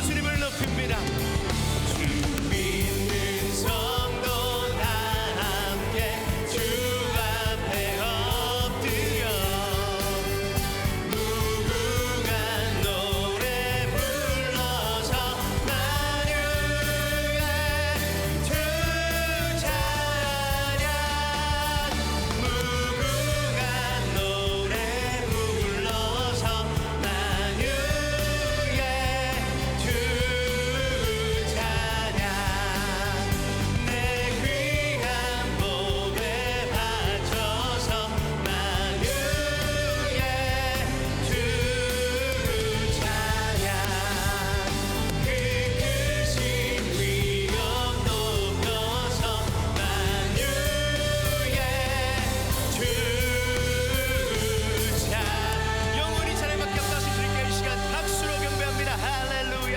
주님을 높입니다. 주 믿는 성도 다 함께 주 앞에 엎드려 무궁한 노래 불러서 만유의 주 찬양 무궁한 노래 불러서 만유의 주 찬양 내 귀한 몸에 바쳐서 만유의 주 찬양 그 크신 위엄 높여서 만유의 주 찬양 영원히 찬양받게 하신 주님께 이 시간 박수로 경배합니다. 할렐루야.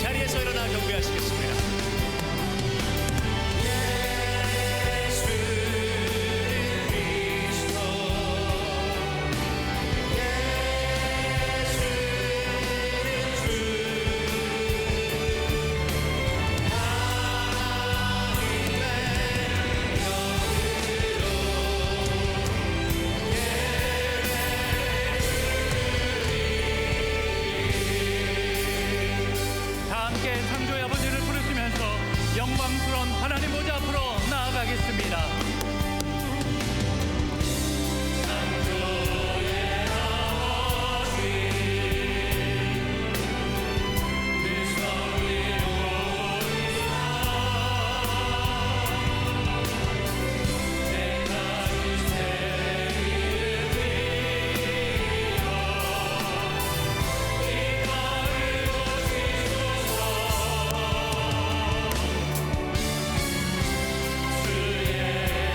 자리에서 일어나 경배하시겠습니다. 다 함께 창조의 아버지를 부르시면서 영광스러운 하나님 보좌 앞으로 나아가겠습니다. 주의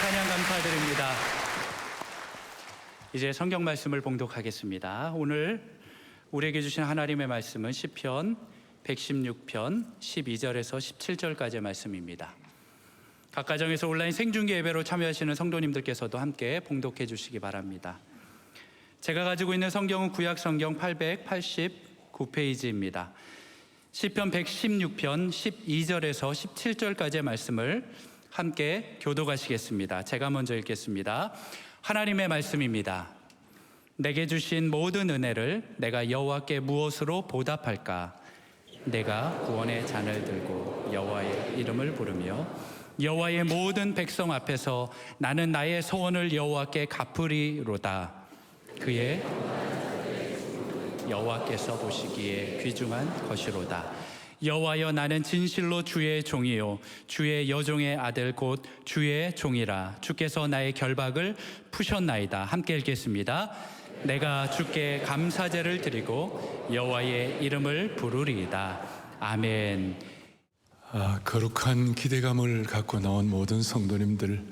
찬양 감사드립니다. 이제 성경 말씀을 봉독하겠습니다. 오늘 우리에게 주신 하나님의 말씀은 시편 116편 12절에서 17절까지의 말씀입니다. 각 가정에서 온라인 생중계 예배로 참여하시는 성도님들께서도 함께 봉독해 주시기 바랍니다. 제가 가지고 있는 성경은 구약 성경 889페이지입니다. 시편 116편 12절에서 17절까지의 말씀을 함께 교독하시겠습니다. 제가 먼저 읽겠습니다. 하나님의 말씀입니다. 내게 주신 모든 은혜를 내가 여호와께 무엇으로 보답할까? 내가 구원의 잔을 들고 여호와의 이름을 부르며 여호와의 모든 백성 앞에서 나는 나의 소원을 여호와께 갚으리로다. 그의 여호와께서 보시기에 귀중한 것이로다. 여호와여, 나는 진실로 주의 종이요 주의 여종의 아들 곧 주의 종이라. 주께서 나의 결박을 푸셨나이다. 함께 읽겠습니다. 내가 주께 감사제를 드리고 여호와의 이름을 부르리이다. 아멘. 거룩한 기대감을 갖고 나온 모든 성도님들,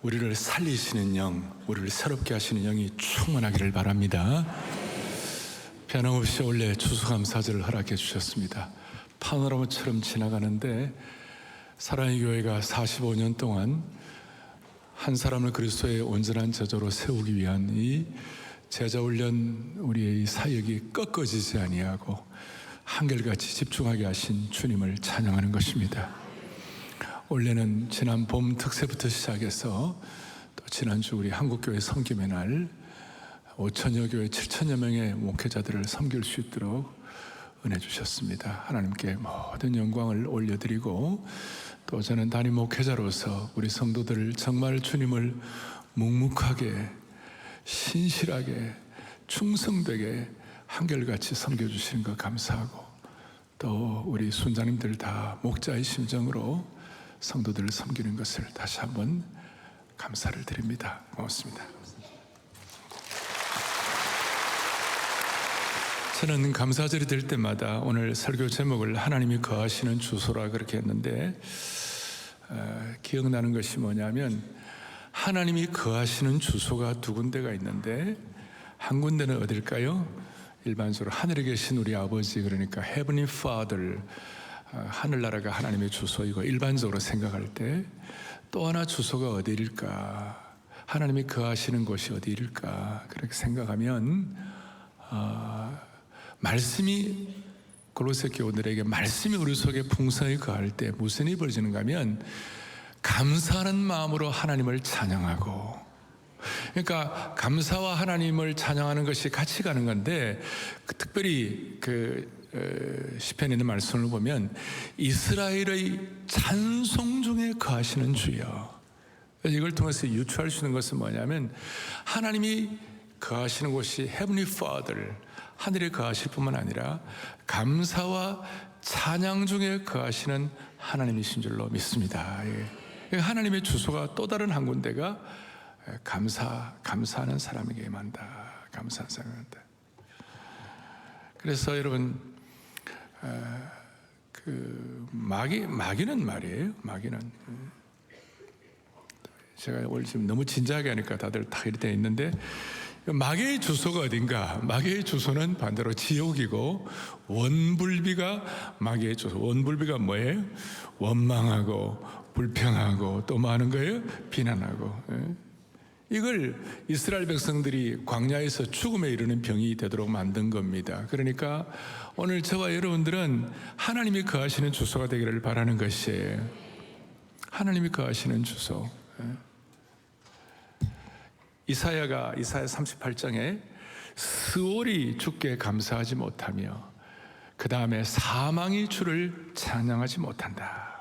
우리를 살리시는 영, 우리를 새롭게 하시는 영이 충만하기를 바랍니다. 변함없이 원래 추수감사절을 허락해 주셨습니다. 파노라마처럼 지나가는데 사랑의 교회가 45년 동안 한 사람을 그리스도의 온전한 제자로 세우기 위한 이 제자훈련, 우리의 이 사역이 꺾어지지 아니하고 한결같이 집중하게 하신 주님을 찬양하는 것입니다. 원래는 지난 봄 특세부터 시작해서 또 지난주 우리 한국교회 섬김의 날 5천여 교회 7천여 명의 목회자들을 섬길 수 있도록 은혜 주셨습니다. 하나님께 모든 영광을 올려드리고, 또 저는 담임 목회자로서 우리 성도들을 정말 주님을 묵묵하게 신실하게 충성되게 한결같이 섬겨주시는 것 감사하고, 또 우리 순장님들 다 목자의 심정으로 성도들을 섬기는 것을 다시 한번 감사를 드립니다. 고맙습니다. 저는 감사절이 될 때마다 오늘 설교 제목을 하나님이 거하시는 주소라 그렇게 했는데, 기억나는 것이 뭐냐면 하나님이 거하시는 주소가 두 군데가 있는데, 한 군데는 어딜까요? 일반적으로 하늘에 계신 우리 아버지, 그러니까 Heavenly Father, 하늘나라가 하나님의 주소이고 일반적으로 생각할 때, 또 하나 주소가 어디일까? 하나님이 거하시는 곳이 어디일까? 그렇게 생각하면 말씀이, 골로새 교우들에게 말씀이 우리 속에 풍성히 거할 때 무슨 일이 벌어지는가 하면 감사하는 마음으로 하나님을 찬양하고, 그러니까 감사와 하나님을 찬양하는 것이 같이 가는 건데, 특별히 시편에 있는 말씀을 보면 이스라엘의 찬송 중에 거하시는 주여. 이걸 통해서 유추할 수 있는 것은 뭐냐면 하나님이 거하시는 곳이 Heavenly Father, 하늘에 거하실 뿐만 아니라 감사와 찬양 중에 거하시는 하나님이신 줄로 믿습니다. 하나님의 주소가 또 다른 한 군데가 감사하는 사람에게 만다. 감사하는 사람한테. 그래서 여러분, 마귀는 말이에요. 마귀는, 제가 오늘 지금 너무 진지하게 하니까 다들 다 이렇게 있는데, 마귀의 주소가 어딘가? 마귀의 주소는 반대로 지옥이고, 원불비가 마귀의 주소. 원불비가 뭐예요? 원망하고 불평하고 또 뭐 하는 거예요? 비난하고. 이걸 이스라엘 백성들이 광야에서 죽음에 이르는 병이 되도록 만든 겁니다. 그러니까 오늘 저와 여러분들은 하나님이 거하시는 주소가 되기를 바라는 것이에요. 하나님이 거하시는 주소. 이사야 38장에 스올이 주께 감사하지 못하며 그 다음에 사망이 주를 찬양하지 못한다.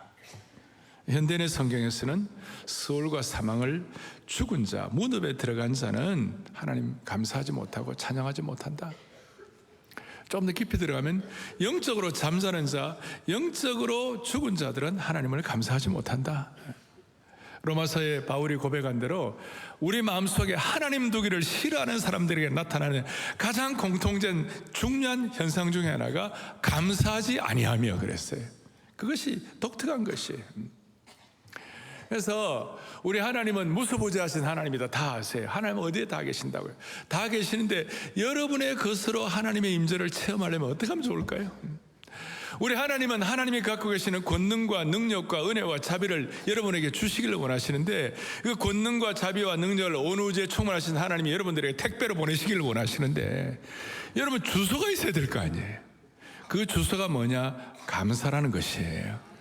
현대의 성경에서는 스올과 사망을 죽은 자, 무덤에 들어간 자는 하나님 감사하지 못하고 찬양하지 못한다. 좀 더 깊이 들어가면 영적으로 잠자는 자, 영적으로 죽은 자들은 하나님을 감사하지 못한다. 로마서에 바울이 고백한 대로 우리 마음속에 하나님 두기를 싫어하는 사람들에게 나타나는 가장 공통된 중요한 현상 중에 하나가 감사하지 아니하며 그랬어요. 그것이 독특한 것이에요. 그래서 우리 하나님은 무소부재하신 하나님이다. 다 아세요. 하나님은 어디에 다 계신다고요? 다 계시는데 여러분의 것으로 하나님의 임재를 체험하려면 어떻게 하면 좋을까요? 우리 하나님은 하나님이 갖고 계시는 권능과 능력과 은혜와 자비를 여러분에게 주시기를 원하시는데, 그 권능과 자비와 능력을 온 우주에 충만하신 하나님이 여러분들에게 택배로 보내시기를 원하시는데, 여러분 주소가 있어야 될 거 아니에요. 그 주소가 뭐냐? 감사라는 것이에요.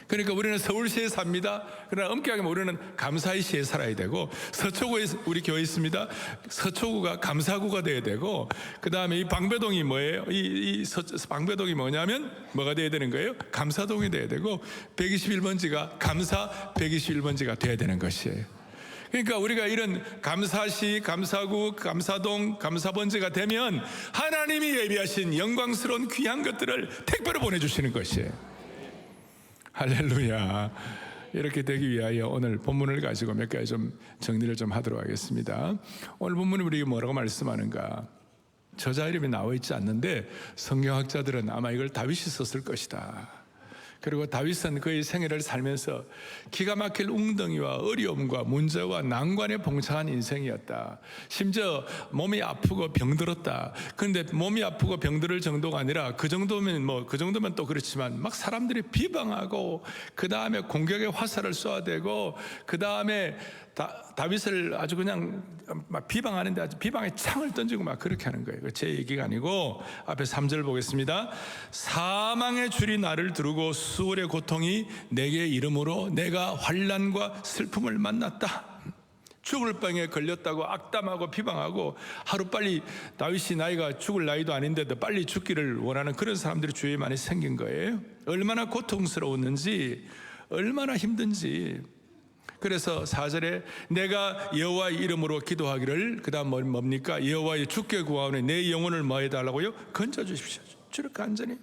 그러니까 우리는 서울시에 삽니다. 그러나 엄격하게 우리는 감사의시에 살아야 되고, 서초구에 우리 교회 있습니다. 서초구가 감사구가 돼야 되고, 그 다음에 이 방배동이 뭐예요? 방배동이 뭐냐면 뭐가 돼야 되는 거예요? 감사동이 돼야 되고, 121번지가 감사 121번지가 돼야 되는 것이에요. 그러니까 우리가 이런 감사시, 감사구, 감사동, 감사번지가 되면 하나님이 예비하신 영광스러운 귀한 것들을 택배로 보내주시는 것이에요. 할렐루야. 이렇게 되기 위하여 오늘 본문을 가지고 몇 가지 좀 정리를 좀 하도록 하겠습니다. 오늘 본문이 우리에게 뭐라고 말씀하는가? 저자 이름이 나와 있지 않는데 성경학자들은 아마 이걸 다윗이 썼을 것이다. 그리고 다윗은 그의 생애를 살면서 기가 막힐 웅덩이와 어려움과 문제와 난관에 봉착한 인생이었다. 심지어 몸이 아프고 병들었다. 그런데 몸이 아프고 병들을 정도가 아니라 그 정도면 또 그렇지만 막 사람들이 비방하고, 그 다음에 공격의 화살을 쏘아대고, 그 다음에 다윗을 아주 그냥 막 비방하는데 아주 비방의 창을 던지고 막 그렇게 하는 거예요. 제 얘기가 아니고 앞에 3절 보겠습니다. 사망의 줄이 나를 두르고 수월의 고통이 내게 이름으로 내가 환난과 슬픔을 만났다. 죽을 병에 걸렸다고 악담하고 비방하고, 하루빨리 다윗이 나이가 죽을 나이도 아닌데도 빨리 죽기를 원하는 그런 사람들이 주위에 많이 생긴 거예요. 얼마나 고통스러웠는지, 얼마나 힘든지. 그래서 4절에 내가 여호와의 이름으로 기도하기를, 그 다음 뭡니까? 여호와의 주께 구하오니 내 영혼을 뭐 해달라고요? 건져주십시오. 저렇게 간절히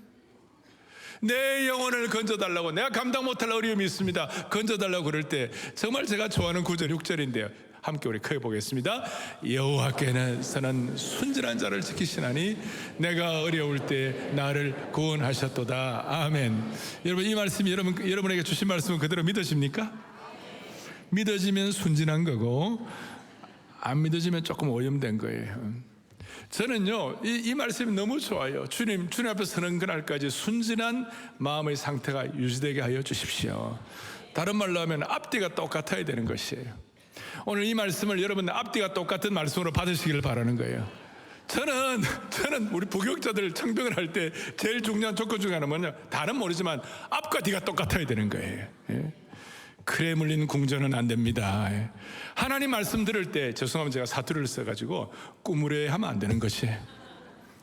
내 영혼을 건져달라고, 내가 감당 못할 어려움이 있습니다, 건져달라고 그럴 때 정말 제가 좋아하는 9절 6절인데요. 함께 우리 크게 보겠습니다. 여호와께서는 순진한 자를 지키시나니 내가 어려울 때 나를 구원하셨도다. 아멘. 여러분, 이 말씀이 여러분에게 주신 말씀은 그대로 믿으십니까? 믿어지면 순진한 거고, 안 믿어지면 조금 오염된 거예요. 저는요, 이 말씀이 너무 좋아요. 주님 앞에 서는 그날까지 순진한 마음의 상태가 유지되게 하여 주십시오. 다른 말로 하면 앞뒤가 똑같아야 되는 것이에요. 오늘 이 말씀을 여러분 앞뒤가 똑같은 말씀으로 받으시기를 바라는 거예요. 저는 우리 부교육자들 청병을 할 때 제일 중요한 조건 중에 하나는 뭐냐? 다른 모르지만 앞과 뒤가 똑같아야 되는 거예요. 크레 물린 궁전은 안 됩니다. 하나님 말씀 들을 때, 죄송하면 제가 사투리를 써가지고 꾸무려 하면 안 되는 것이,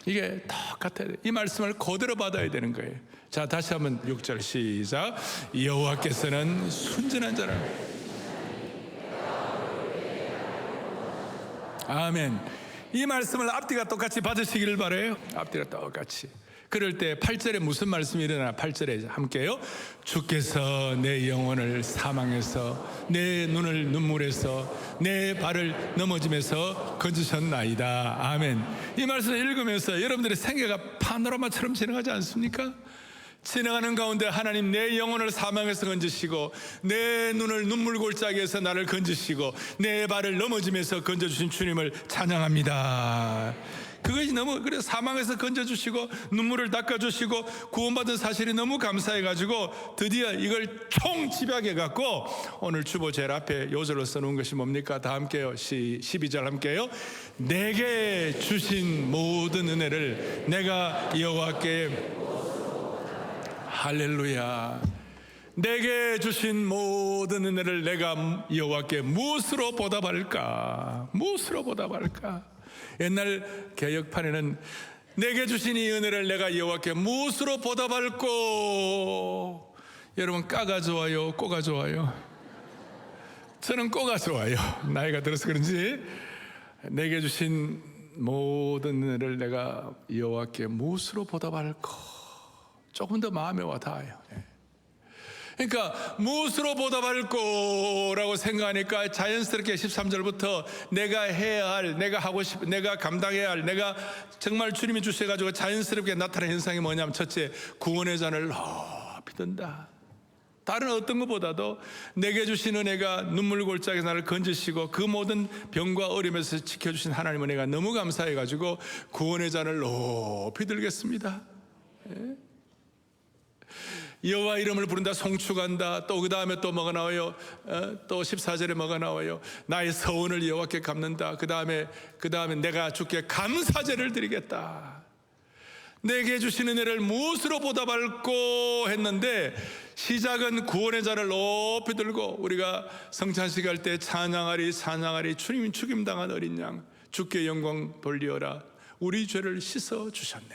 이게 똑같아야 돼요. 이 말씀을 그대로 받아야 되는 거예요. 자, 다시 한번 6절 시작. 여호와께서는 순진한 자를, 아멘. 이 말씀을 앞뒤가 똑같이 받으시기를 바라요. 앞뒤가 똑같이. 그럴 때 8절에 무슨 말씀이 일어나? 8절에 함께요. 주께서 내 영혼을 사망에서, 내 눈을 눈물에서, 내 발을 넘어짐에서 건지셨나이다. 아멘. 이 말씀을 읽으면서 여러분들의 생애가 파노라마처럼 지나가지 않습니까? 지나가는 가운데 하나님 내 영혼을 사망에서 건지시고, 내 눈을 눈물 골짜기에서 나를 건지시고, 내 발을 넘어짐에서 건져주신 주님을 찬양합니다. 그것이 너무, 그래서 사망에서 건져주시고 눈물을 닦아주시고 구원받은 사실이 너무 감사해가지고 드디어 이걸 총집약해갖고 오늘 주보 제일 앞에 요절로 써놓은 것이 뭡니까? 다 함께요. 12절 함께요. 내게 주신 모든 은혜를 내가 여호와께, 할렐루야, 내게 주신 모든 은혜를 내가 여호와께 무엇으로 보답할까? 무엇으로 보답할까? 옛날 개역판에는 내게 주신 이 은혜를 내가 여호와께 무엇으로 보답할꼬? 여러분, 까가 좋아요? 꼬가 좋아요? 저는 꼬가 좋아요. 나이가 들어서 그런지. 내게 주신 모든 은혜를 내가 여호와께 무엇으로 보답할꼬? 조금 더 마음에 와 닿아요. 그러니까 무엇으로 보답할 거라고 생각하니까 자연스럽게 13절부터 내가 해야 할, 내가 하고 싶은, 내가 감당해야 할, 내가 정말 주님이 주셔가지고 자연스럽게 나타나는 현상이 뭐냐면, 첫째, 구원의 잔을 높이 든다. 다른 어떤 것보다도 내게 주신 은혜가 눈물 골짜기에서 나를 건지시고 그 모든 병과 어려움에서 지켜주신 하나님 은혜가 너무 감사해가지고 구원의 잔을 높이 들겠습니다. 여호와 이름을 부른다, 송축한다. 또 그 다음에 또 뭐가 나와요? 또 14절에 뭐가 나와요? 나의 서원을 여호와께 갚는다. 그 다음에 내가 주께 감사제를 드리겠다. 내게 주신 은혜를 무엇으로 보답할꼬 했는데, 시작은 구원의 잔을 높이 들고 우리가 성찬식 할 때 찬양하리 주님 죽임당한 어린 양 주께 영광 돌리어라. 우리 죄를 씻어 주셨네.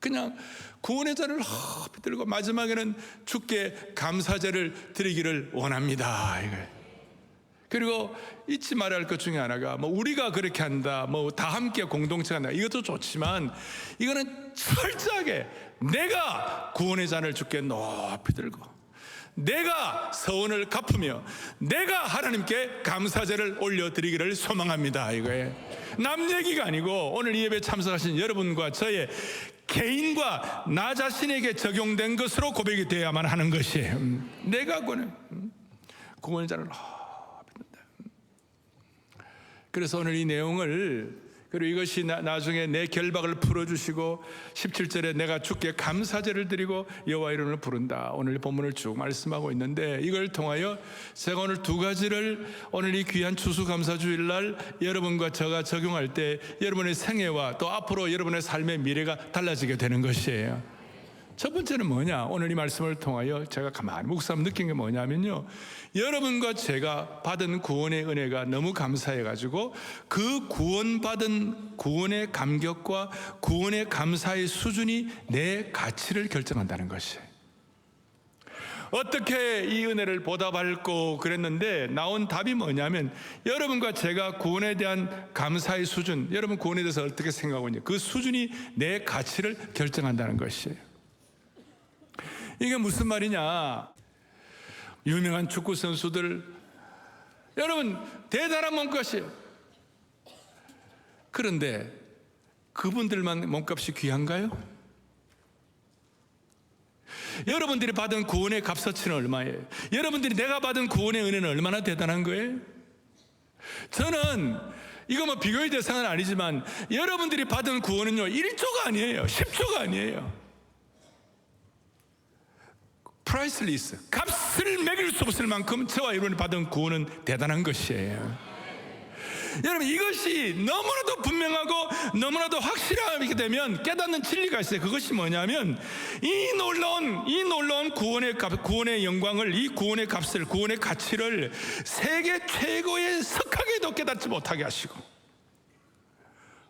그냥 구원의 잔을 높이 들고 마지막에는 주께 감사제를 드리기를 원합니다. 그리고 잊지 말아야 할 것 중에 하나가 우리가 그렇게 한다, 다 함께 공동체가 한다, 이것도 좋지만 이거는 철저하게 내가 구원의 잔을 주께 높이 들고 내가 서원을 갚으며 내가 하나님께 감사제를 올려드리기를 소망합니다. 이거예요. 남 얘기가 아니고 오늘 이 예배에 참석하신 여러분과 저의 개인과 나 자신에게 적용된 것으로 고백이 되어야만 하는 것이에요. 내가 구원의 잔을 높인다. 그래서 오늘 이 내용을, 그리고 이것이 나중에 내 결박을 풀어주시고 17절에 내가 주께 감사제를 드리고 여호와 이름을 부른다. 오늘 본문을 쭉 말씀하고 있는데, 이걸 통하여 제가 오늘 두 가지를 오늘 이 귀한 추수감사주일날 여러분과 저가 적용할 때 여러분의 생애와 또 앞으로 여러분의 삶의 미래가 달라지게 되는 것이에요. 첫 번째는 뭐냐? 오늘 이 말씀을 통하여 제가 가만히 묵상하면 느낀 게 뭐냐면요, 여러분과 제가 받은 구원의 은혜가 너무 감사해가지고 그 구원받은 구원의 감격과 구원의 감사의 수준이 내 가치를 결정한다는 것이에요. 어떻게 이 은혜를 보답할꼬 그랬는데 나온 답이 뭐냐면, 여러분과 제가 구원에 대한 감사의 수준, 여러분 구원에 대해서 어떻게 생각하고 있냐, 그 수준이 내 가치를 결정한다는 것이에요. 이게 무슨 말이냐? 유명한 축구 선수들, 여러분 대단한 몸값이에요. 그런데 그분들만 몸값이 귀한가요? 여러분들이 받은 구원의 값어치는 얼마예요? 여러분들이 내가 받은 구원의 은혜는 얼마나 대단한 거예요? 저는 이거 비교의 대상은 아니지만 여러분들이 받은 구원은요 1조가 아니에요, 10조가 아니에요. 프라이슬리스, 값을 매길 수 없을 만큼 저와 여러분이 받은 구원은 대단한 것이에요. 여러분, 이것이 너무나도 분명하고 너무나도 확실하게 되면 깨닫는 진리가 있어요. 그것이 뭐냐면 이 놀라운 구원의 영광을, 이 구원의 값을, 구원의 가치를 세계 최고의 석학에도 깨닫지 못하게 하시고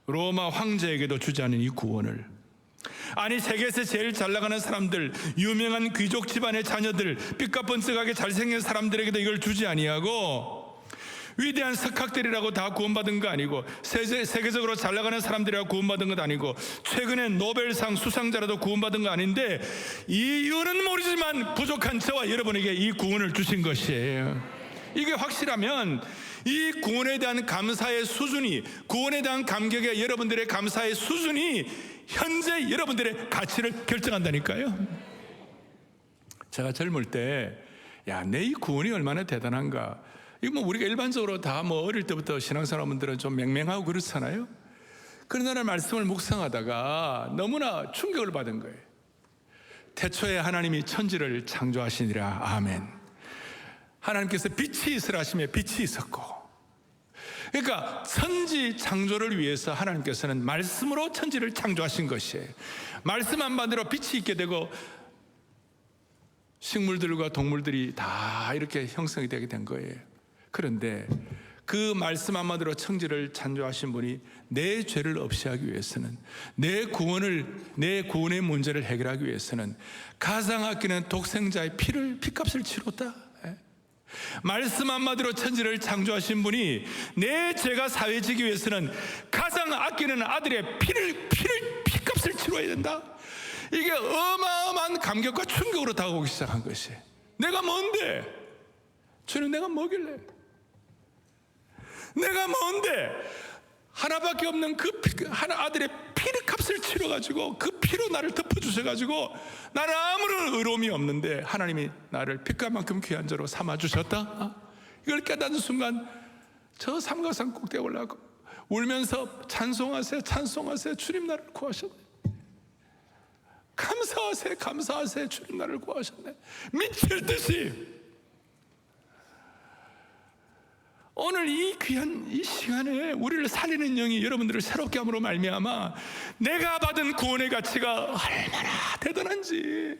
로마 황제에게도 주지 않은 이 구원을, 아니 세계에서 제일 잘 나가는 사람들, 유명한 귀족 집안의 자녀들, 삐까뻔쩍하게 잘생긴 사람들에게도 이걸 주지 아니하고 위대한 석학들이라고 다 구원받은 거 아니고 세계적으로 잘 나가는 사람들이라고 구원받은 것 아니고 최근에 노벨상 수상자라도 구원받은 거 아닌데 이유는 모르지만 부족한 저와 여러분에게 이 구원을 주신 것이에요. 이게 확실하면 이 구원에 대한 감사의 수준이, 구원에 대한 감격의 여러분들의 감사의 수준이 현재 여러분들의 가치를 결정한다니까요. 제가 젊을 때 내 이 구원이 얼마나 대단한가, 이거 우리가 일반적으로 다 어릴 때부터 신앙사람들은 좀 맹맹하고 그렇잖아요. 그러나 말씀을 묵상하다가 너무나 충격을 받은 거예요. 태초에 하나님이 천지를 창조하시니라. 아멘. 하나님께서 빛이 있으라 하시며 빛이 있었고, 그러니까 천지 창조를 위해서 하나님께서는 말씀으로 천지를 창조하신 것이에요. 말씀 한마디로 빛이 있게 되고 식물들과 동물들이 다 이렇게 형성이 되게 된 거예요. 그런데 그 말씀 한마디로 천지를 창조하신 분이 내 죄를 없이 하기 위해서는, 내 구원의 문제를 해결하기 위해서는 가장 아끼는 독생자의 피값을 치렀다. 말씀 한마디로 천지를 창조하신 분이 내 죄가 사해지기 위해서는 가장 아끼는 아들의 피값을 치러야 된다. 이게 어마어마한 감격과 충격으로 다가오기 시작한 것이에요. 내가 뭔데? 주님, 내가 뭐길래? 내가 뭔데? 하나밖에 없는 그 아들의 피값을 치러가지고 그 피로 나를 덮어주셔가지고 나는 아무런 의로움이 없는데 하나님이 나를 피값만큼 귀한 자로 삼아주셨다. 이걸 깨닫는 순간 저 삼각산 꼭대기에 올라가고 울면서 찬송하세요, 찬송하세요. 주님 나를 구하셨네. 감사하세요, 감사하세요. 주님 나를 구하셨네. 미칠 듯이 오늘 이 귀한 이 시간에 우리를 살리는 영이 여러분들을 새롭게 함으로 말미암아 내가 받은 구원의 가치가 얼마나 대단한지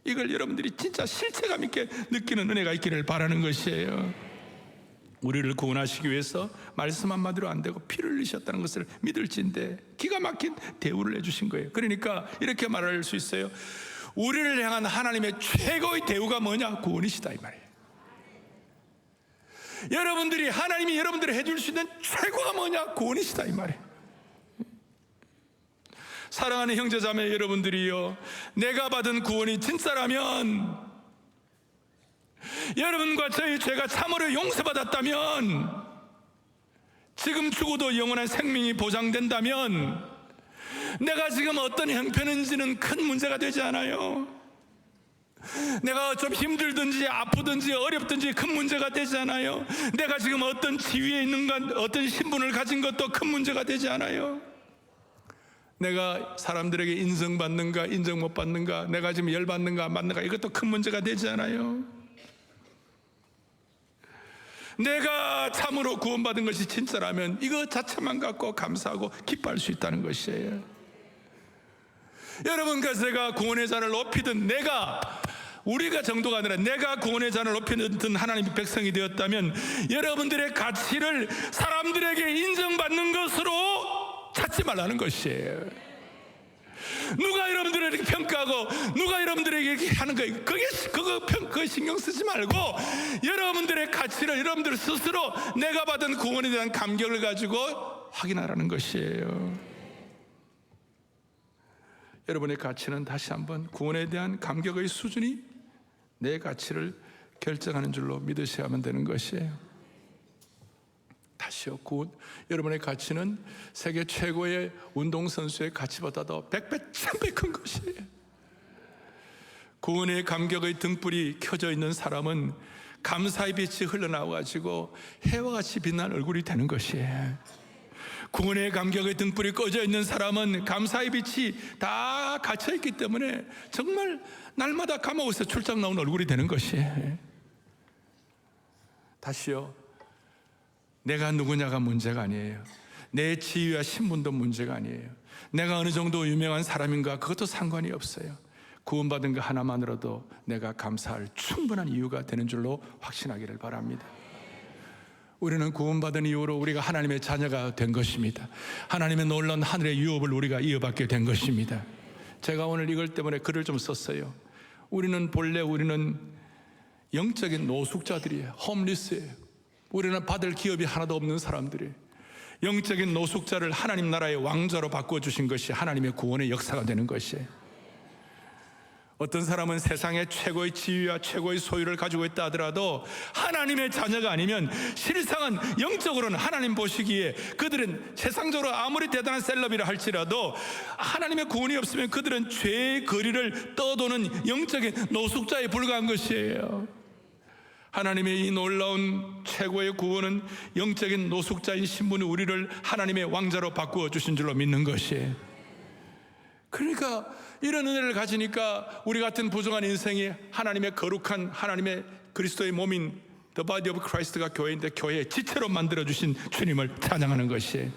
이걸 여러분들이 진짜 실체감 있게 느끼는 은혜가 있기를 바라는 것이에요. 우리를 구원하시기 위해서 말씀 한마디로 안 되고 피를 흘리셨다는 것을 믿을진데 기가 막힌 대우를 해주신 거예요. 그러니까 이렇게 말할 수 있어요. 우리를 향한 하나님의 최고의 대우가 뭐냐? 구원이시다 이 말이에요. 여러분들이 하나님이 여러분들을 해줄 수 있는 최고가 뭐냐? 구원이시다 이 말이에요. 사랑하는 형제자매 여러분들이요, 내가 받은 구원이 진짜라면, 여러분과 저희 죄가 참으로 용서받았다면, 지금 죽어도 영원한 생명이 보장된다면 내가 지금 어떤 형편인지는 큰 문제가 되지 않아요. 내가 좀 힘들든지 아프든지 어렵든지 큰 문제가 되지 않아요. 내가 지금 어떤 지위에 있는가, 어떤 신분을 가진 것도 큰 문제가 되지 않아요. 내가 사람들에게 인정받는가 인정 못 받는가, 내가 지금 열받는가 안 받는가, 이것도 큰 문제가 되지 않아요. 내가 참으로 구원받은 것이 진짜라면 이거 자체만 갖고 감사하고 기뻐할 수 있다는 것이에요. 여러분과 제가 구원의 잔을 높이든, 우리가 정도가 아니라 내가 구원의 잔을 높이든 하나님의 백성이 되었다면 여러분들의 가치를 사람들에게 인정받는 것으로 찾지 말라는 것이에요. 누가 여러분들을 이렇게 평가하고 누가 여러분들에게 이렇게 하는 거, 그거 신경 쓰지 말고 여러분들의 가치를 여러분들 스스로 내가 받은 구원에 대한 감격을 가지고 확인하라는 것이에요. 여러분의 가치는 다시 한번 구원에 대한 감격의 수준이 내 가치를 결정하는 줄로 믿으셔야만 되는 것이에요. 다시요, 여러분의 가치는 세계 최고의 운동선수의 가치보다도 100배, 1000배 큰 것이에요. 구원의 감격의 등불이 켜져 있는 사람은 감사의 빛이 흘러나와가지고 해와 같이 빛난 얼굴이 되는 것이에요. 구원의 감격의 등불이 꺼져 있는 사람은 감사의 빛이 다 갇혀있기 때문에 정말 날마다 감옥에서 출장 나온 얼굴이 되는 것이에요. 다시요, 내가 누구냐가 문제가 아니에요. 내 지위와 신분도 문제가 아니에요. 내가 어느 정도 유명한 사람인가, 그것도 상관이 없어요. 구원받은 것 하나만으로도 내가 감사할 충분한 이유가 되는 줄로 확신하기를 바랍니다. 우리는 구원받은 이후로 우리가 하나님의 자녀가 된 것입니다. 하나님의 놀라운 하늘의 유업을 우리가 이어받게 된 것입니다. 제가 오늘 이걸 때문에 글을 좀 썼어요. 우리는 영적인 노숙자들이에요. 홈리스예요. 우리는 받을 기업이 하나도 없는 사람들이에요. 영적인 노숙자를 하나님 나라의 왕자로 바꿔주신 것이 하나님의 구원의 역사가 되는 것이에요. 어떤 사람은 세상의 최고의 지위와 최고의 소유를 가지고 있다 하더라도 하나님의 자녀가 아니면 실상은 영적으로는 하나님 보시기에 그들은 세상적으로 아무리 대단한 셀럽이라 할지라도 하나님의 구원이 없으면 그들은 죄의 거리를 떠도는 영적인 노숙자에 불과한 것이에요. 하나님의 이 놀라운 최고의 구원은 영적인 노숙자인 신분이 우리를 하나님의 왕자로 바꾸어 주신 줄로 믿는 것이에요. 그러니까 이런 은혜를 가지니까 우리 같은 부정한 인생이 하나님의 거룩한 하나님의 그리스도의 몸인 The Body of Christ가 교회인데 교회의 지체로 만들어주신 주님을 찬양하는 것이에요.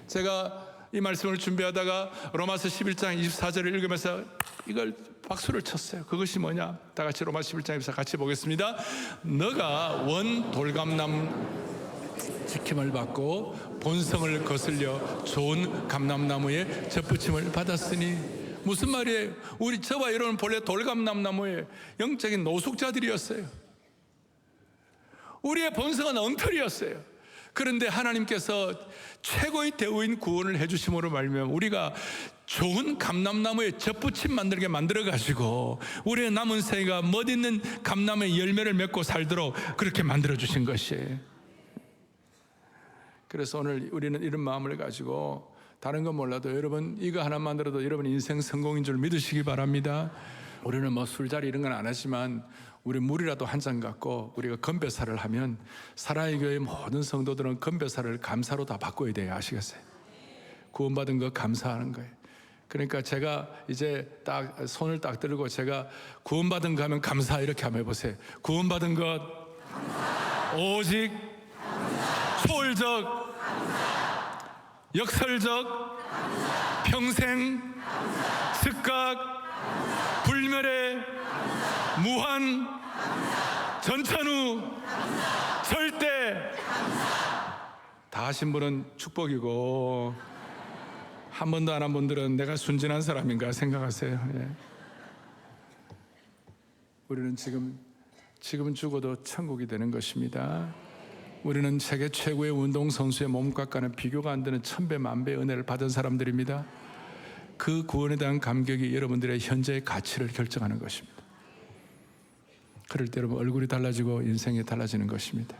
제가 이 말씀을 준비하다가 로마서 11장 24절을 읽으면서 이걸 박수를 쳤어요. 그것이 뭐냐? 다 같이 로마서 11장 24절 같이 보겠습니다. 너가 원 돌감나무 지킴을 받고 본성을 거슬려 좋은 감람나무에 접붙임을 받았으니, 무슨 말이에요? 저와 여러분 본래 돌감람나무의 영적인 노숙자들이었어요. 우리의 본성은 엉터리였어요. 그런데 하나님께서 최고의 대우인 구원을 해주심으로 말미암아 우리가 좋은 감람나무에 접붙임 만들게 만들어가지고 우리의 남은 생애가 멋있는 감람의 열매를 맺고 살도록 그렇게 만들어주신 것이에요. 그래서 오늘 우리는 이런 마음을 가지고 다른 건 몰라도 여러분 이거 하나만 들어도 여러분 인생 성공인 줄 믿으시기 바랍니다. 우리는 뭐 술자리 이런 건 안 하지만 우리 물이라도 한 잔 갖고 우리가 건배사를 하면 사랑의 교회 모든 성도들은 건배사를 감사로 다 바꿔야 돼요. 아시겠어요? 구원받은 거 감사하는 거예요. 그러니까 제가 이제 딱 손을 딱 들고 제가 구원받은 거 하면 감사 이렇게 한번 해보세요. 구원받은 것 오직 초월적 역설적 평생 즉각 불멸의 무한 전천후 절대 다 하신 분은 축복이고 한 번도 안 한 분들은 내가 순진한 사람인가 생각하세요. 예. 우리는 지금은 죽어도 천국이 되는 것입니다. 우리는 세계 최고의 운동선수의 몸값과는 비교가 안 되는 1000배 만배의 은혜를 받은 사람들입니다. 그 구원에 대한 감격이 여러분들의 현재의 가치를 결정하는 것입니다. 그럴 때 여러분 얼굴이 달라지고 인생이 달라지는 것입니다.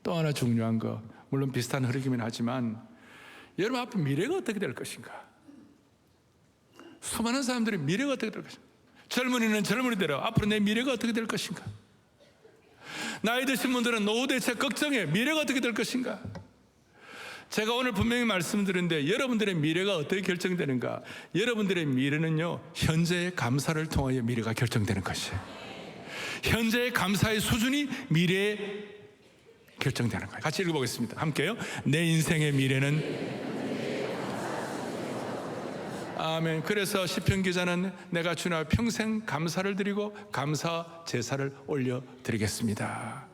또 하나 중요한 거, 물론 비슷한 흐름이긴 하지만 여러분 앞에 미래가 어떻게 될 것인가? 수많은 사람들이 미래가 어떻게 될 것인가? 젊은이는 젊은이대로 앞으로 내 미래가 어떻게 될 것인가? 나이 드신 분들은 노후 대책 걱정해. 미래가 어떻게 될 것인가? 제가 오늘 분명히 말씀드렸는데 여러분들의 미래가 어떻게 결정되는가? 여러분들의 미래는요, 현재의 감사를 통하여 미래가 결정되는 것이에요. 현재의 감사의 수준이 미래에 결정되는 거예요. 같이 읽어보겠습니다. 함께요. 내 인생의 미래는 아멘. 그래서 시편 기자는 내가 주님 앞에 평생 감사를 드리고 감사 제사를 올려드리겠습니다.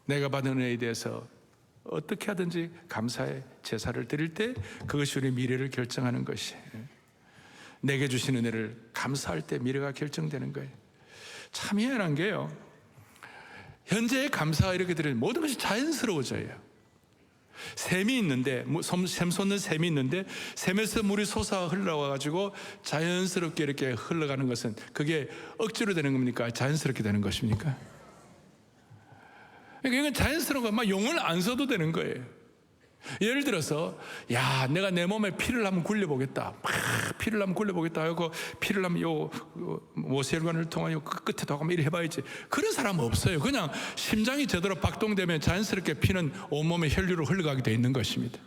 내가 받은 은혜에 대해서 어떻게 하든지 감사의 제사를 드릴 때 그것이 우리 미래를 결정하는 것이에요. 내게 주신 은혜를 감사할 때 미래가 결정되는 거예요. 참 희한한 게요, 현재의 감사가 이렇게 드리는 모든 것이 자연스러워져요. 샘이 있는데, 샘 솟는 샘이 있는데 샘에서 물이 솟아 흘러와가지고 자연스럽게 이렇게 흘러가는 것은 그게 억지로 되는 겁니까? 자연스럽게 되는 것입니까? 그러니까 이건 자연스러운 거, 막 용을 안 써도 되는 거예요. 예를 들어서, 야, 내가 내 몸에 피를 한번 굴려보겠다. 막 피를 한번 굴려보겠다 하고 피를 한번 요 모세혈관을 통하여 그 끝에 더 한번 이렇게 해봐야지. 그런 사람은 없어요. 그냥 심장이 제대로 박동되면 자연스럽게 피는 온몸에 혈류로 흘러가게 되어 있는 것입니다.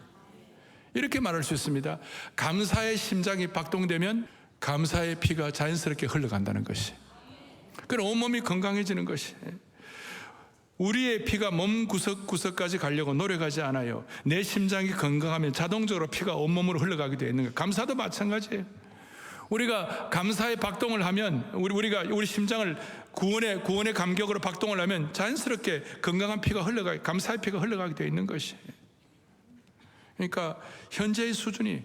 이렇게 말할 수 있습니다. 감사의 심장이 박동되면 감사의 피가 자연스럽게 흘러간다는 것이. 그럼 온몸이 건강해지는 것이. 우리의 피가 몸 구석구석까지 가려고 노력하지 않아요. 내 심장이 건강하면 자동적으로 피가 온몸으로 흘러가게 되어 있는 거예요. 감사도 마찬가지예요. 우리가 감사의 박동을 하면 우리 심장을 구원의 감격으로 박동을 하면 자연스럽게 건강한 피가 감사의 피가 흘러가게 되어 있는 것이에요. 그러니까 현재의 수준이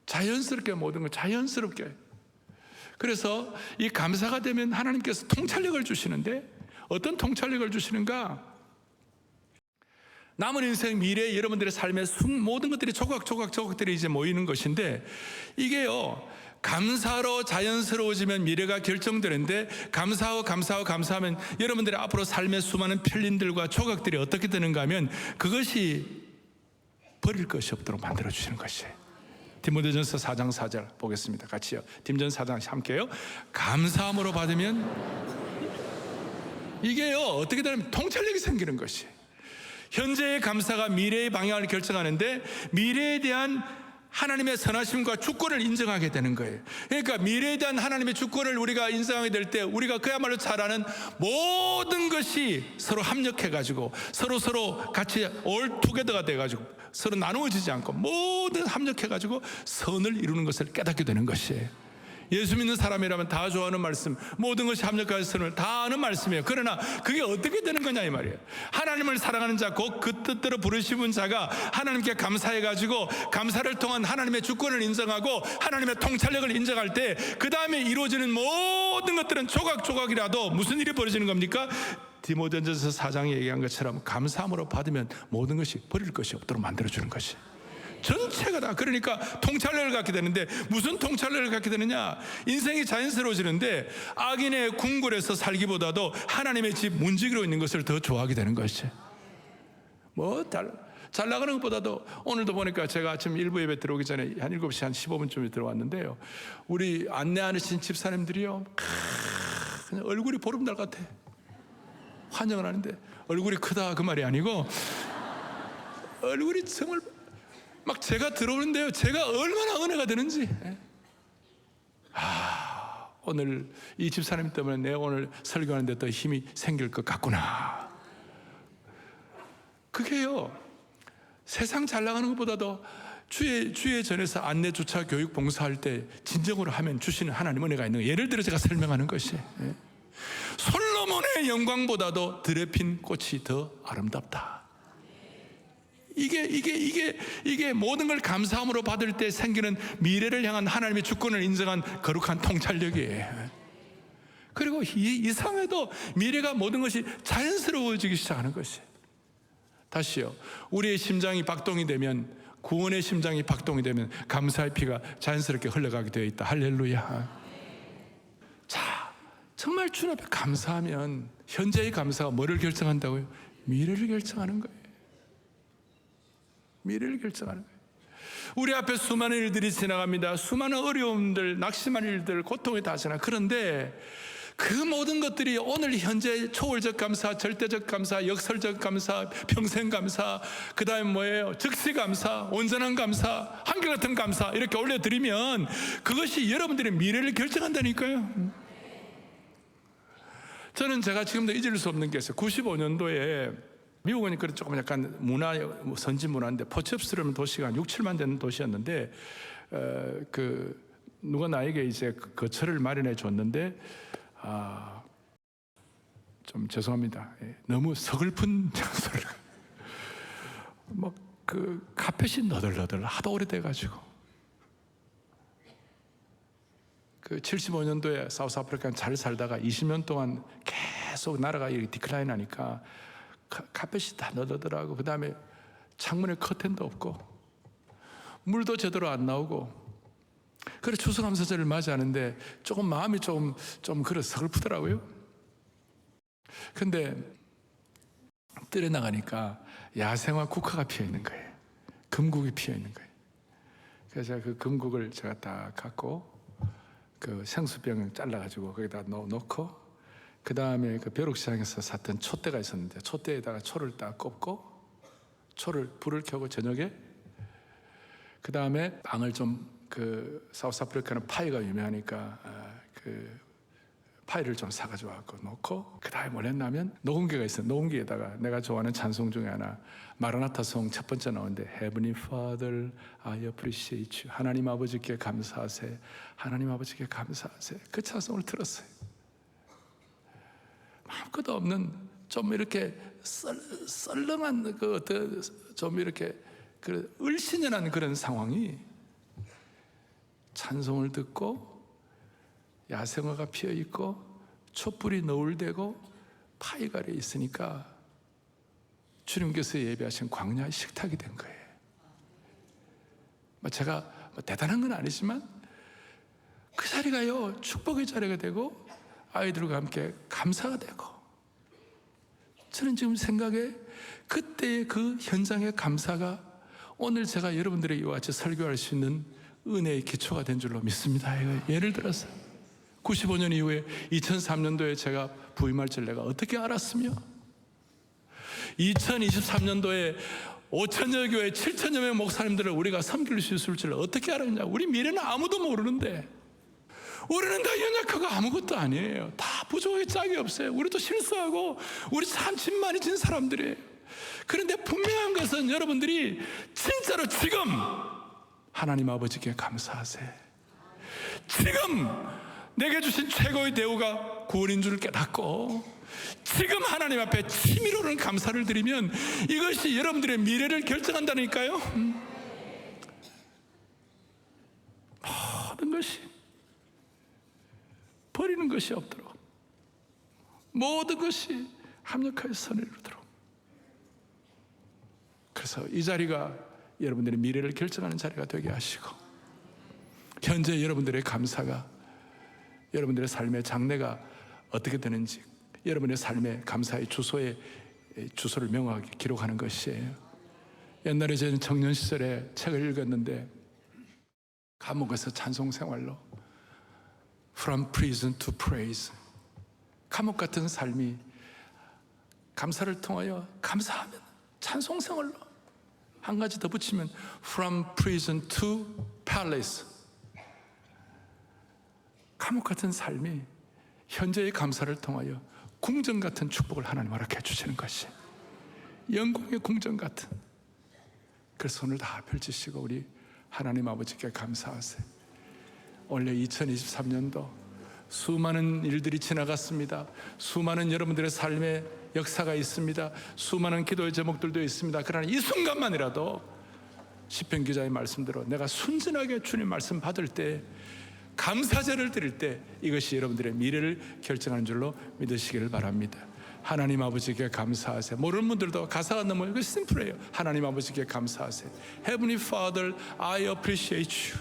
자연스럽게 모든 걸 자연스럽게. 그래서 이 감사가 되면 하나님께서 통찰력을 주시는데, 어떤 통찰력을 주시는가? 남은 인생 미래에 여러분들의 삶의 모든 것들이 조각들이 이제 모이는 것인데, 이게요, 감사로 자연스러워지면 미래가 결정되는데, 감사하면 여러분들의 앞으로 삶의 수많은 편린들과 조각들이 어떻게 되는가 하면 그것이 버릴 것이 없도록 만들어 주시는 것이에요. 디모데전서 4장 4절 보겠습니다. 같이요. 디모데전서 4장 함께요. 감사함으로 받으면 이게요, 어떻게 되냐면 통찰력이 생기는 것이에요. 현재의 감사가 미래의 방향을 결정하는데 미래에 대한 하나님의 선하심과 주권을 인정하게 되는 거예요. 그러니까 미래에 대한 하나님의 주권을 우리가 인정하게 될 때 우리가 그야말로 잘 아는 모든 것이 서로 합력해가지고 서로 같이 올 투게더가 돼가지고 서로 나누어지지 않고 모든 합력해가지고 선을 이루는 것을 깨닫게 되는 것이에요. 예수 믿는 사람이라면 다 좋아하는 말씀, 모든 것이 합력하여 선을 다 아는 말씀이에요. 그러나 그게 어떻게 되는 거냐 이 말이에요. 하나님을 사랑하는 자, 곧 그 뜻대로 부르심은 자가 하나님께 감사해가지고 감사를 통한 하나님의 주권을 인정하고 하나님의 통찰력을 인정할 때 그 다음에 이루어지는 모든 것들은 조각조각이라도 무슨 일이 벌어지는 겁니까? 디모데전서 4장에 얘기한 것처럼 감사함으로 받으면 모든 것이 버릴 것이 없도록 만들어주는 것이 전체가 다. 그러니까 통찰력을 갖게 되는데, 무슨 통찰력을 갖게 되느냐? 인생이 자연스러워지는데 악인의 궁궐에서 살기보다도 하나님의 집 문지기로 있는 것을 더 좋아하게 되는 것이. 잘 나가는 것보다도 오늘도 보니까 제가 아침 일부 예배 들어오기 전에 한 7시 한 15분쯤에 들어왔는데요, 우리 안내하신 집사님들이요, 그냥 얼굴이 보름달 같아. 환영을 하는데 얼굴이 크다 그 말이 아니고 얼굴이 정말 막 제가 들어오는데요, 제가 얼마나 은혜가 되는지. 오늘 이 집사님 때문에 내가 오늘 설교하는데 더 힘이 생길 것 같구나. 그게요, 세상 잘 나가는 것보다도 주의 전에서 안내 주차 교육 봉사할 때 진정으로 하면 주시는 하나님 은혜가 있는 거예요. 예를 들어 제가 설명하는 것이, 솔로몬의 영광보다도 들에 핀 꽃이 더 아름답다. 이게 모든 걸 감사함으로 받을 때 생기는 미래를 향한 하나님의 주권을 인정한 거룩한 통찰력이에요. 그리고 이상해도 미래가 모든 것이 자연스러워지기 시작하는 것이에요. 다시요, 우리의 심장이 박동이 되면, 구원의 심장이 박동이 되면 감사의 피가 자연스럽게 흘러가게 되어 있다. 할렐루야. 자, 정말 주님 앞에 감사하면 현재의 감사가 뭐를 결정한다고요? 미래를 결정하는 거예요. 미래를 결정하는 거예요. 우리 앞에 수많은 일들이 지나갑니다. 수많은 어려움들, 낙심한 일들, 고통이 다 지나. 그런데 그 모든 것들이 오늘 현재 초월적 감사, 절대적 감사, 역설적 감사, 평생 감사, 그 다음에 뭐예요? 즉시 감사, 온전한 감사, 한결같은 감사 이렇게 올려드리면 그것이 여러분들의 미래를 결정한다니까요. 저는 제가 지금도 잊을 수 없는 게 있어요. 95년도에 미국은 그런 조금 약간 선진 문화인데 포츠업스러운 도시가 한 6, 7만 되는 도시였는데 누가 나에게 이제 거처를 마련해 줬는데 좀 죄송합니다. 너무 서글픈 장소를 막 그 카펫이 너덜너덜 하도 오래돼가지고 그 75년도에 사우스아프리카는 잘 살다가 20년 동안 계속 나라가 디클라인 하니까 카펫이 다 너덜너덜하고 그 다음에 창문에 커튼도 없고 물도 제대로 안 나오고 그래 추수감사절을 맞이하는데 조금 마음이 좀 그래 서글프더라고요. 근데 뜰에 나가니까 야생화 국화가 피어 있는 거예요. 금국이 피어 있는 거예요. 그래서 제가 그 금국을 제가 딱 갖고 그 생수병을 잘라가지고 거기다 넣고 그 다음에 그 벼룩시장에서 샀던 촛대가 있었는데 촛대에다가 초를 딱 꼽고 불을 켜고 저녁에 그 다음에 빵을 좀 그 사우스아프리카는 파이가 유명하니까 그 파이를 좀 사가지고 와서 놓고 그 다음에 뭘 했냐면 녹음기가 있어요. 녹음기에다가 내가 좋아하는 찬송 중에 하나 마라나타송 첫 번째 나오는데 Heavenly Father, I appreciate you. 하나님 아버지께 감사하세. 하나님 아버지께 감사하세. 그 찬송을 들었어요. 아무것도 없는 좀 이렇게 썰렁한 좀 이렇게 그 을신연한 그런 상황이 찬송을 듣고 야생화가 피어 있고 촛불이 너울대고 파이가 아래 있으니까 주님께서 예배하신 광야의 식탁이 된 거예요. 제가 대단한 건 아니지만 그 자리가요 축복의 자리가 되고 아이들과 함께 감사가 되고 저는 지금 생각에 그때의 그 현장의 감사가 오늘 제가 여러분들에게 이와 같이 설교할 수 있는 은혜의 기초가 된 줄로 믿습니다. 예를 들어서 95년 이후에 2003년도에 제가 부임할 줄 내가 어떻게 알았으며 2023년도에 5천여 교회 7천여 명 목사님들을 우리가 섬길 수 있을 줄 어떻게 알았냐. 우리 미래는 아무도 모르는데 우리는 다 연약하고 아무것도 아니에요. 다 부족하게 짝이 없어요. 우리도 실수하고 우리 참 진 많이 진 사람들이에요. 그런데 분명한 것은 여러분들이 진짜로 지금 하나님 아버지께 감사하세요. 지금 내게 주신 최고의 대우가 구원인 줄 깨닫고 지금 하나님 앞에 치밀어오는 감사를 드리면 이것이 여러분들의 미래를 결정한다니까요. 모든 것이 버리는 것이 없도록 모든 것이 합력하여 선을 이루도록. 그래서 이 자리가 여러분들의 미래를 결정하는 자리가 되게 하시고 현재 여러분들의 감사가 여러분들의 삶의 장래가 어떻게 되는지 여러분의 삶의 감사의 주소를 명확하게 기록하는 것이에요. 옛날에 저는 청년 시절에 책을 읽었는데 감옥에서 찬송 생활로 From prison to praise, 감옥 같은 삶이 감사를 통하여 감사하면 찬송 생활로, 한 가지 더 붙이면 From prison to palace, 감옥 같은 삶이 현재의 감사를 통하여 궁전 같은 축복을 하나님 허락해 주시는 것이 영광의 궁전 같은. 그래서 손을 다 펼치시고 우리 하나님 아버지께 감사하세요. 원래 2023년도 수많은 일들이 지나갔습니다. 수많은 여러분들의 삶의 역사가 있습니다. 수많은 기도의 제목들도 있습니다. 그러나 이 순간만이라도 시편 기자의 말씀대로 내가 순진하게 주님 말씀 받을 때, 감사제를 드릴 때 이것이 여러분들의 미래를 결정하는 줄로 믿으시기를 바랍니다. 하나님 아버지께 감사하세요. 모르는 분들도 가사가 너무 이거 심플해요. 하나님 아버지께 감사하세요. Heavenly Father, I appreciate you.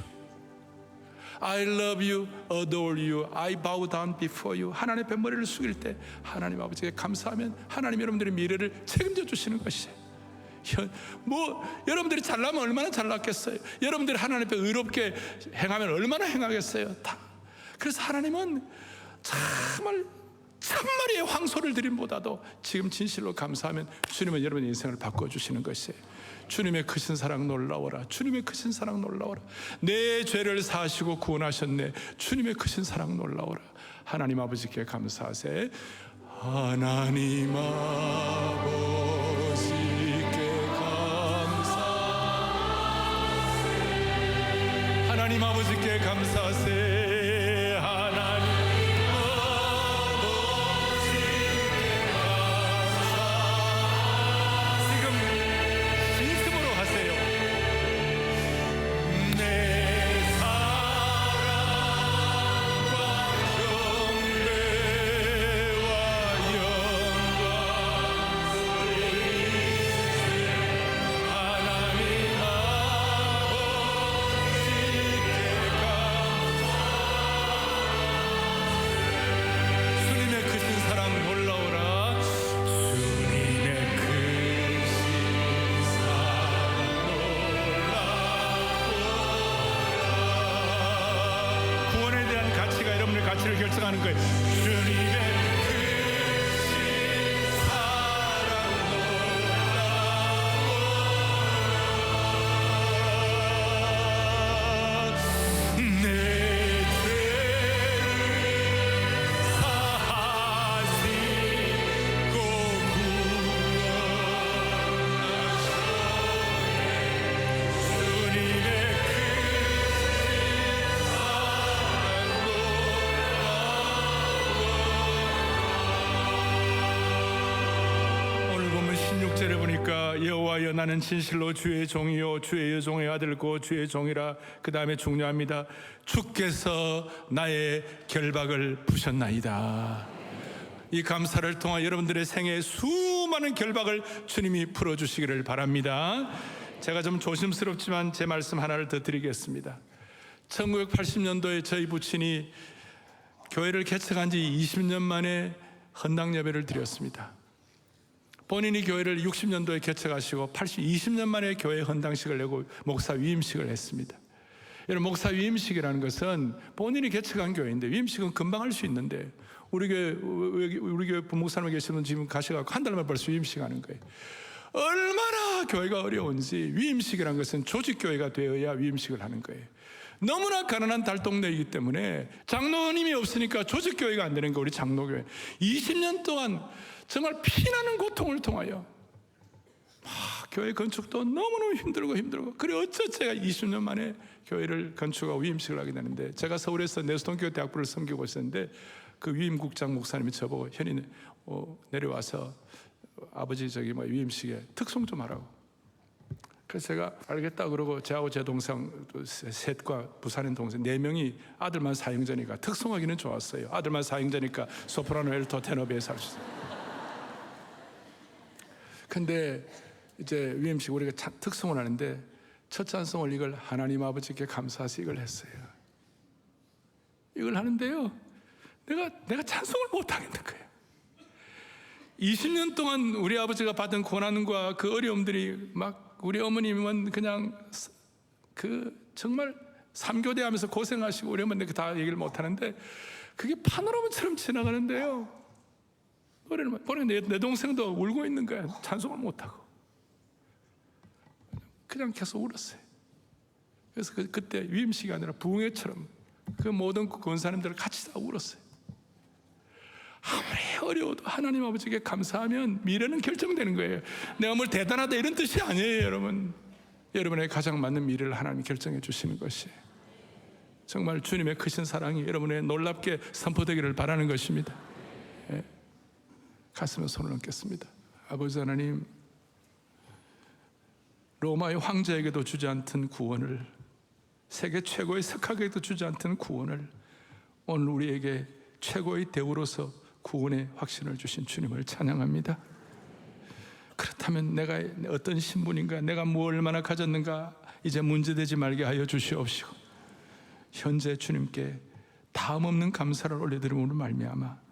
I love you, adore you, I bow down before you. 하나님 앞에 머리를 숙일 때 하나님 아버지께 감사하면 하나님 여러분들의 미래를 책임져 주시는 것이에요. 여러분들이 잘나면 얼마나 잘났겠어요. 여러분들이 하나님 앞에 의롭게 행하면 얼마나 행하겠어요. 다. 그래서 하나님은 정말 천마리의 황소를 드림보다도 지금 진실로 감사하면 주님은 여러분의 인생을 바꿔주시는 것이에요. 주님의 크신 사랑 놀라워라. 주님의 크신 사랑 놀라워라. 내 죄를 사하시고 구원하셨네. 주님의 크신 사랑 놀라워라. 하나님 아버지께 감사하세요. 하나님 아버지께 감사하세요. 하나님 아버지께 감사하세요. 가치를 결정하는 거예요. 주님의 크신 사랑 놀라워. 내 죄를 사하시고 구원하셨네. 주님의 를 보니까 여호와여 나는 진실로 주의 종이요 주의 여종의 아들고 주의 종이라. 그 다음에 중요합니다. 주께서 나의 결박을 푸셨나이다. 이 감사를 통해 여러분들의 생애에 수많은 결박을 주님이 풀어주시기를 바랍니다. 제가 좀 조심스럽지만 제 말씀 하나를 더 드리겠습니다. 1980년도에 저희 부친이 교회를 개척한 지 20년 만에 헌당 예배를 드렸습니다. 본인이 교회를 60년도에 개척하시고 20년 만에 교회 헌당식을 내고 목사 위임식을 했습니다. 여러분, 목사 위임식이라는 것은 본인이 개척한 교회인데, 위임식은 금방 할 수 있는데 우리 교회 부목사님 계시는 지금 가셔서 한 달만 벌써 위임식 하는 거예요. 얼마나 교회가 어려운지. 위임식이라는 것은 조직교회가 되어야 위임식을 하는 거예요. 너무나 가난한 달동네이기 때문에 장로님이 없으니까 조직교회가 안 되는 거. 우리 장로교회 20년 동안 정말 피나는 고통을 통하여 교회 건축도 너무너무 힘들고 그래 어쩌 제가 20년 만에 교회를 건축하고 위임식을 하게 되는데, 제가 서울에서 내수동교회 대학부를 섬기고 있었는데 그 위임국장 목사님이 저보고 현이 내려와서 아버지 위임식에 특송 좀 하라고. 그래서 제가 알겠다 그러고 저하고 제 동생 셋과 부산인 동생 4명이 아들만 사형자니까 특송하기는 좋았어요. 아들만 사형자니까 소프라노, 엘토, 테너, 베이스 할 수 있어요. 근데 이제 위임식 우리가 특송을 하는데 첫 찬송을 이걸 하나님 아버지께 감사해서 이걸 했어요. 이걸 하는데요, 내가 찬송을 못 하겠는 거예요. 20년 동안 우리 아버지가 받은 고난과 그 어려움들이 막 우리 어머님은 그냥 정말 3교대 하면서 고생하시고 우리 어머니 다 얘기를 못하는데 그게 파노라마처럼 지나가는데요. 노래를 보니까 내 동생도 울고 있는 거야. 찬송을 못하고 그냥 계속 울었어요. 그래서 그때 위임식이 아니라 부흥회처럼 그 모든 권사님들 같이 다 울었어요. 아무리 어려워도 하나님 아버지께 감사하면 미래는 결정되는 거예요. 내가 뭘 대단하다 이런 뜻이 아니에요. 여러분, 여러분의 가장 맞는 미래를 하나님이 결정해 주시는 것이 정말 주님의 크신 사랑이 여러분의 놀랍게 선포되기를 바라는 것입니다. 예. 가슴에 손을 얹겠습니다. 아버지 하나님, 로마의 황제에게도 주지 않던 구원을, 세계 최고의 석학에게도 주지 않던 구원을 오늘 우리에게 최고의 대우로서 구원의 확신을 주신 주님을 찬양합니다. 그렇다면 내가 어떤 신분인가, 내가 뭐 얼마나 가졌는가 이제 문제되지 말게 하여 주시옵시고, 현재 주님께 다음 없는 감사를 올려드림으로 말미암아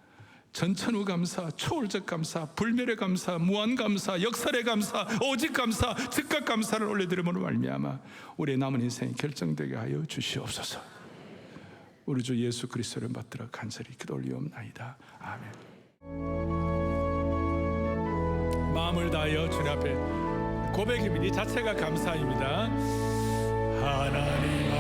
전천후 감사, 초월적 감사, 불멸의 감사, 무한 감사, 역설의 감사, 오직 감사, 즉각 감사를 올려드림으로 말미암아 우리의 남은 인생이 결정되게 하여 주시옵소서. 우리 주 예수 그리스도를 받들어 간절히 기도 올리옵나이다. 아멘. 마음을 다하여 주님 앞에 고백입니다. 이 자체가 감사입니다. 하나님